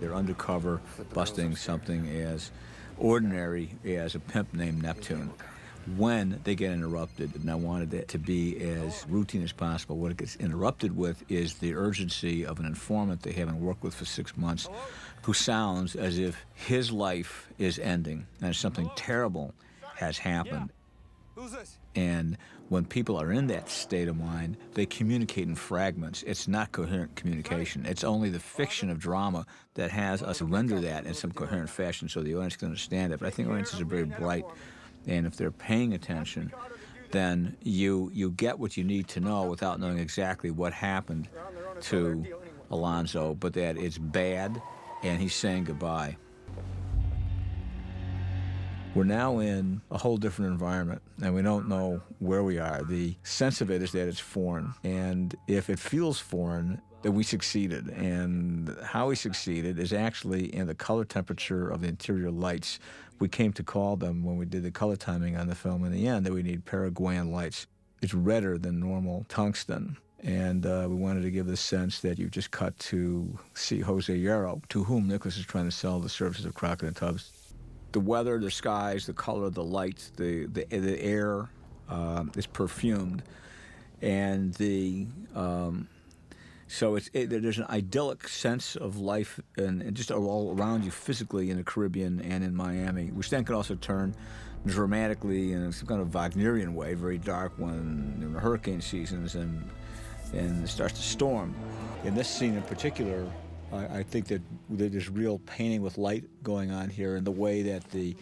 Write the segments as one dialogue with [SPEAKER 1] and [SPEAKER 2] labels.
[SPEAKER 1] They're undercover, busting something as ordinary as a pimp named Neptune. When they get interrupted, and I wanted it to be as routine as possible, what it gets interrupted with is the urgency of an informant they haven't worked with for 6 months, who sounds as if his life is ending and something terrible has happened.
[SPEAKER 2] Who's this?
[SPEAKER 1] And when people are in that state of mind, they communicate in fragments. It's not coherent communication. It's only the fiction of drama that has us render that in some coherent fashion so the audience can understand it. But I think audiences are very bright, and if they're paying attention, then you get what you need to know without knowing exactly what happened to Alonzo, but that it's bad and he's saying goodbye. We're now in a whole different environment, and we don't know where we are. The sense of it is that it's foreign, and if it feels foreign, then we succeeded. And how we succeeded is actually in the color temperature of the interior lights. We came to call them, when we did the color timing on the film in the end, that we need Paraguayan lights. It's redder than normal tungsten. And we wanted to give the sense that you just cut to see Jose Hierro, to whom Nicholas is trying to sell the services of Crockett and Tubbs. The weather, the skies, the color, the lights, the air is perfumed, and so there's an idyllic sense of life and just all around you physically in the Caribbean and in Miami, which then can also turn dramatically in some kind of Wagnerian way, very dark when in the hurricane seasons and it starts to storm. In this scene in particular, I think that there's real painting with light going on here, and the way that the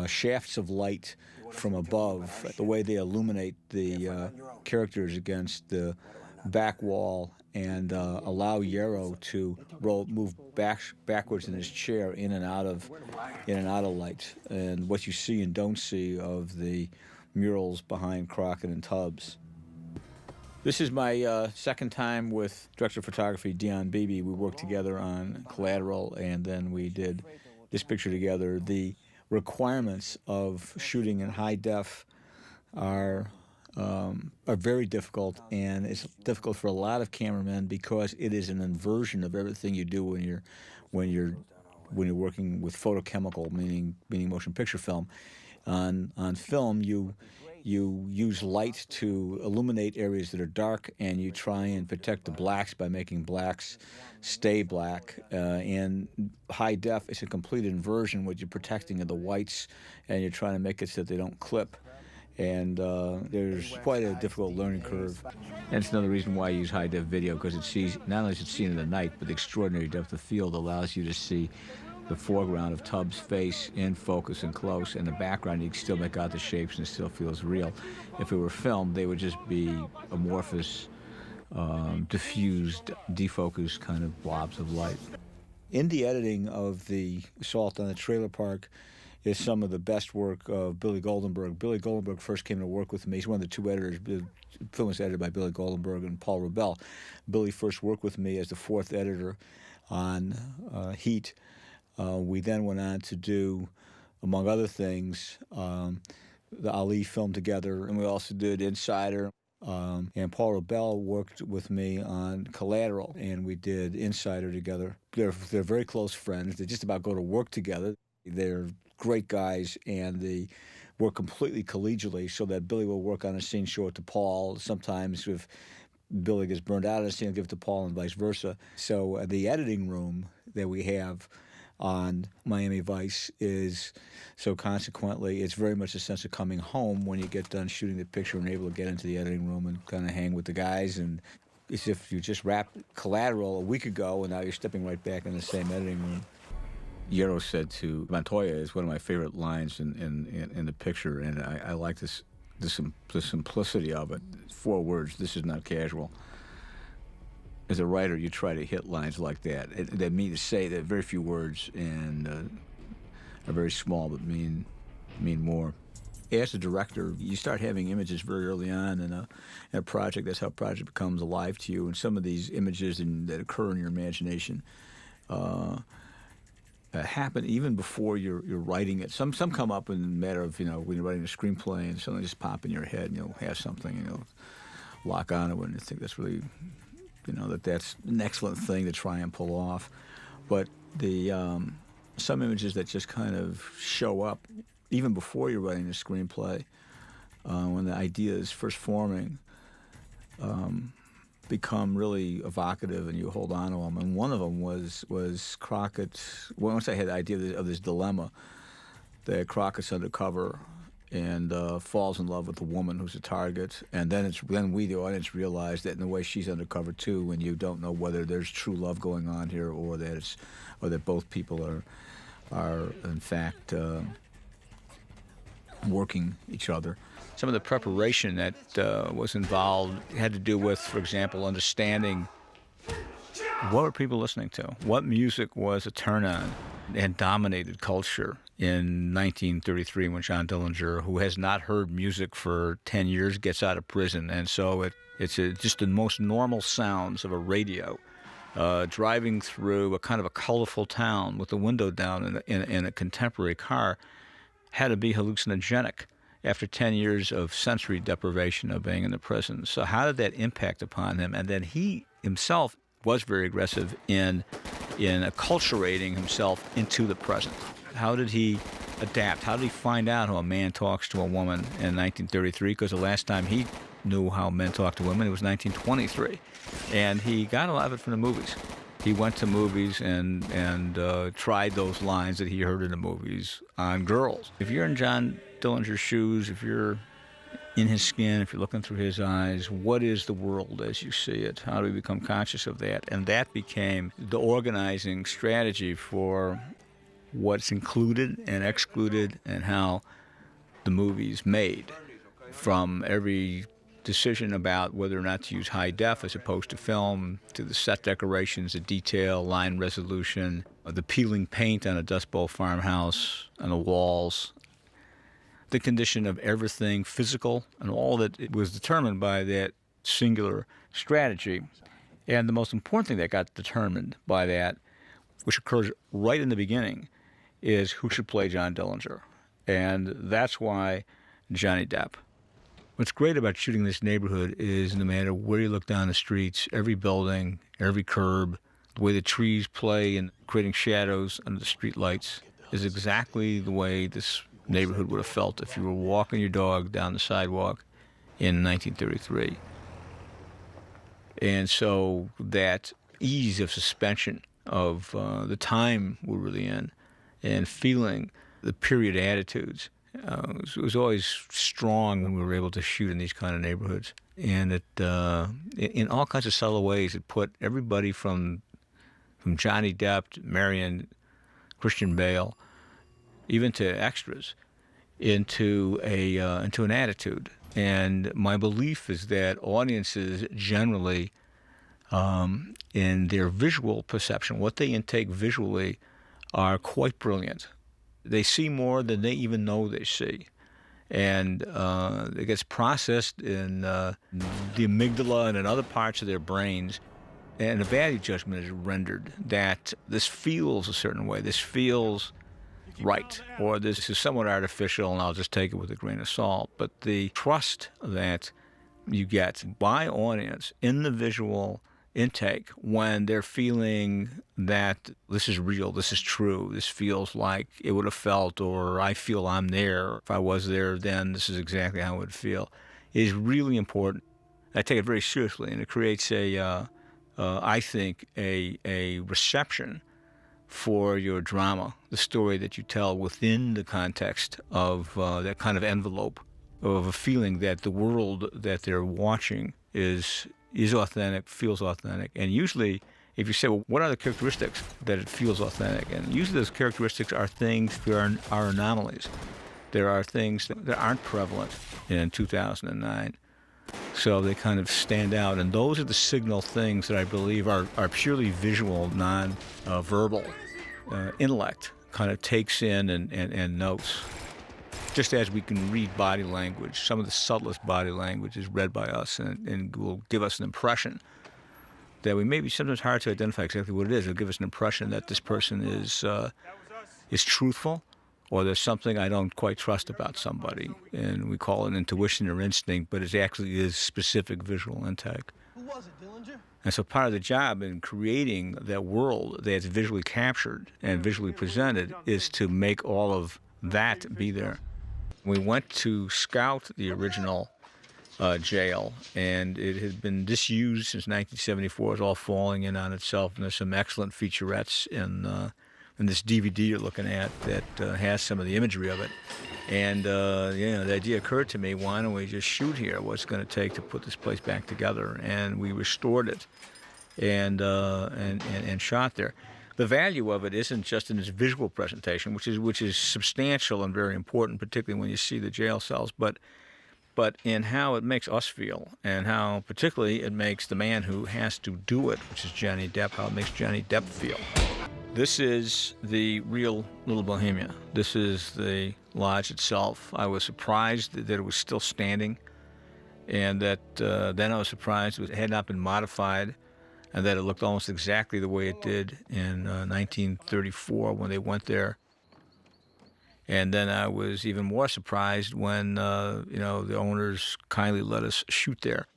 [SPEAKER 1] shafts of light from above, the way they illuminate the characters against the back wall and allow Hierro to move backwards in his chair in and out of light, and what you see and don't see of the murals behind Crockett and Tubbs. This is my second time with director of photography Dion Beebe. We worked together on Collateral, and then we did this picture together. The requirements of shooting in high def are very difficult, and it's difficult for a lot of cameramen because it is an inversion of everything you do when you're working with photochemical, meaning motion picture film. On film, you use light to illuminate areas that are dark, and you try and protect the blacks by making blacks stay black. In high def, it's a complete inversion. What you're protecting are the whites, and you're trying to make it so that they don't clip. And there's quite a difficult learning curve. And it's another reason why I use high def video, because not only is it seen in the night, but the extraordinary depth of field allows you to see the foreground of Tubbs' face in focus and close, and the background you can still make out the shapes and it still feels real. If it were filmed, they would just be amorphous, diffused, defocused kind of blobs of light. In the editing of the Assault on the Trailer Park is some of the best work of Billy Goldenberg. Billy Goldenberg first came to work with me. He's one of the two editors. The film was edited by Billy Goldenberg and Paul Rebell. Billy first worked with me as the fourth editor on Heat. We then went on to do, among other things, the Ali film together, and we also did Insider. And Paul Rebell worked with me on Collateral, and we did Insider together. They're very close friends. They just about go to work together. They're great guys, and they work completely collegially, so that Billy will work on a scene, show it to Paul. Sometimes if Billy gets burned out on a scene, he'll give it to Paul, and vice versa. So the editing room that we have on Miami Vice is, so consequently, it's very much a sense of coming home when you get done shooting the picture and able to get into the editing room and kind of hang with the guys. And it's if you just wrapped Collateral a week ago and now you're stepping right back in the same editing room. Hierro said to Montoya, is one of my favorite lines in the picture, and I like the simplicity of it. 4 words, this is not casual. As a writer, you try to hit lines like that. That mean to say that very few words and are very small but mean more. As a director, you start having images very early on in a project. That's how a project becomes alive to you. And some of these images that occur in your imagination happen even before you're writing it. Some come up in the matter of, when you're writing a screenplay and something just pop in your head and you'll have something, lock on it and you think that's really, that's an excellent thing to try and pull off. But the some images that just kind of show up even before you're writing the screenplay, when the idea is first forming, become really evocative, and you hold on to them. And one of them was Crockett's. Once I had the idea of this dilemma, that Crockett's undercover and falls in love with the woman who's a target, and then we, the audience, realize that in a way she's undercover too, when you don't know whether there's true love going on here, or that both people are in fact working each other. Some of the preparation that was involved had to do with, for example, understanding what were people listening to, what music was a turn-on and dominated culture in 1933 when John Dillinger, who has not heard music for 10 years, gets out of prison. And so it's just the most normal sounds of a radio driving through a kind of a colorful town with the window down in a contemporary car had to be hallucinogenic after 10 years of sensory deprivation of being in the prison. So how did that impact upon him? And then he himself was very aggressive in acculturating himself into the present. How did he adapt? How did he find out how a man talks to a woman in 1933? Because the last time he knew how men talk to women, it was 1923. And he got a lot of it from the movies. He went to movies and tried those lines that he heard in the movies on girls. If you're in John Dillinger's shoes, if you're in his skin, if you're looking through his eyes, what is the world as you see it? How do we become conscious of that? And that became the organizing strategy for what's included and excluded and how the movie's made, from every decision about whether or not to use high def as opposed to film, to the set decorations, the detail, line resolution, the peeling paint on a Dust Bowl farmhouse, on the walls, the condition of everything physical, and all that it was determined by that singular strategy. And the most important thing that got determined by that, which occurs right in the beginning, is who should play John Dillinger. And that's why Johnny Depp. What's great about shooting this neighborhood is no matter where you look down the streets, every building, every curb, the way the trees play and creating shadows under the street lights is exactly the way this neighborhood would have felt if you were walking your dog down the sidewalk in 1933. And so that ease of suspension of the time we're really in and feeling the period attitudes was always strong when we were able to shoot in these kind of neighborhoods. And it, in all kinds of subtle ways, it put everybody from Johnny Depp to Marion, Christian Bale, even to extras, into an attitude. And my belief is that audiences generally, in their visual perception, what they intake visually, are quite brilliant. They see more than they even know they see. And it gets processed in the amygdala and in other parts of their brains. And a value judgment is rendered that this feels a certain way, this feels right, or this is somewhat artificial and I'll just take it with a grain of salt. But the trust that you get by audience in the visual intake when they're feeling that this is real, this is true, this feels like it would have felt, or I feel I'm there. If I was there, then this is exactly how it would feel, is really important. I take it very seriously, and it creates I think, a reception for your drama, the story that you tell within the context of that kind of envelope of a feeling that the world that they're watching is authentic, feels authentic. And usually, if you say, well, what are the characteristics that it feels authentic? And usually those characteristics are things that are anomalies. There are things that aren't prevalent in 2009. So they kind of stand out. And those are the signal things that I believe are purely visual, non-verbal. Intellect kind of takes in and notes. Just as we can read body language, some of the subtlest body language is read by us and will give us an impression that we may be sometimes hard to identify exactly what it is. It'll give us an impression that this person is truthful, or there's something I don't quite trust about somebody. And we call it intuition or instinct, but it actually is specific visual intake.
[SPEAKER 2] Who was it, Dillinger?
[SPEAKER 1] And so part of the job in creating that world that's visually captured and visually presented is to make all of that be there. We went to scout the original jail, and it had been disused since 1974. It's all falling in on itself, and there's some excellent featurettes in this DVD you're looking at that has some of the imagery of it. And the idea occurred to me: why don't we just shoot here? What's it going to take to put this place back together? And we restored it, and shot there. The value of it isn't just in its visual presentation, which is substantial and very important, particularly when you see the jail cells, but in how it makes us feel, and how particularly it makes the man who has to do it, which is Johnny Depp, how it makes Johnny Depp feel. This is the real Little Bohemia. This is the lodge itself. I was surprised that it was still standing, and that then I was surprised it had not been modified, and that it looked almost exactly the way it did in 1934 when they went there. And then I was even more surprised when the owners kindly let us shoot there.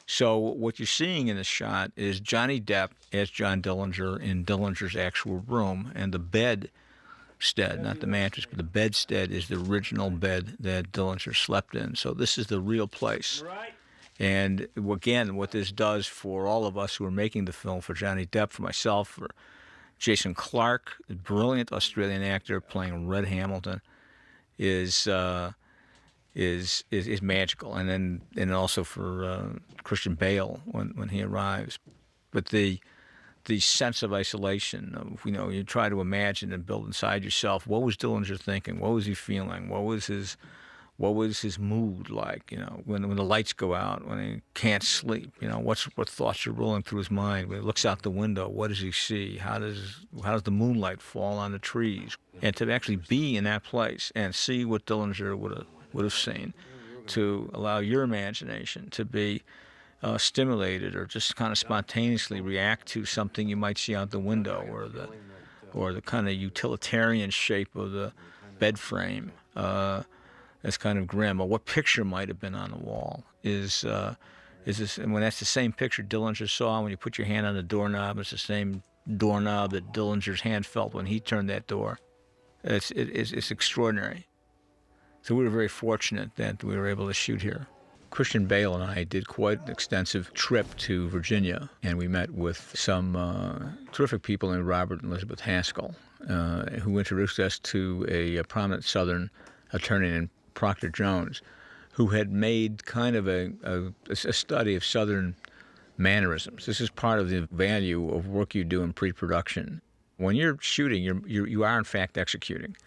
[SPEAKER 1] So what you're seeing in this shot is Johnny Depp as John Dillinger in Dillinger's actual room, and the bedstead, not the mattress, but the bedstead is the original bed that Dillinger slept in. So this is the real place. And again, what this does for all of us who are making the film, for Johnny Depp, for myself, for Jason Clarke, the brilliant Australian actor playing Red Hamilton, is magical. And then also for Christian Bale when he arrives. But the sense of isolation, of, you try to imagine and build inside yourself, what was Dillinger thinking? What was he feeling? What was his mood like? When the lights go out, when he can't sleep, what thoughts are rolling through his mind? When he looks out the window, what does he see? How does the moonlight fall on the trees? And to actually be in that place and see what Dillinger would have seen, to allow your imagination to be stimulated, or just kind of spontaneously react to something you might see out the window, or the kind of utilitarian shape of the bed frame. That's kind of grim, or what picture might have been on the wall is this, and when that's the same picture Dillinger saw when you put your hand on the doorknob, it's the same doorknob that Dillinger's hand felt when he turned that door. It's extraordinary. So we were very fortunate that we were able to shoot here. Christian Bale and I did quite an extensive trip to Virginia, and we met with some terrific people named Robert and Elizabeth Haskell, who introduced us to a prominent Southern attorney named Proctor Jones, who had made kind of a study of Southern mannerisms. This is part of the value of work you do in pre-production. When you're shooting, you are in fact executing.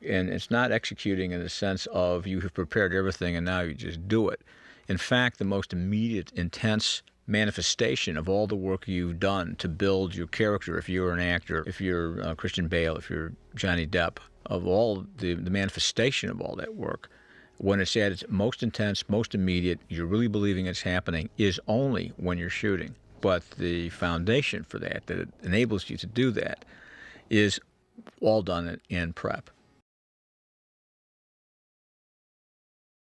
[SPEAKER 1] And it's not executing in the sense of you have prepared everything and now you just do it. In fact, the most immediate, intense manifestation of all the work you've done to build your character, if you're an actor, if you're Christian Bale, if you're Johnny Depp, of all the manifestation of all that work, when it's at its most intense, most immediate, you're really believing it's happening, is only when you're shooting. But the foundation for that it enables you to do that, is all done in prep.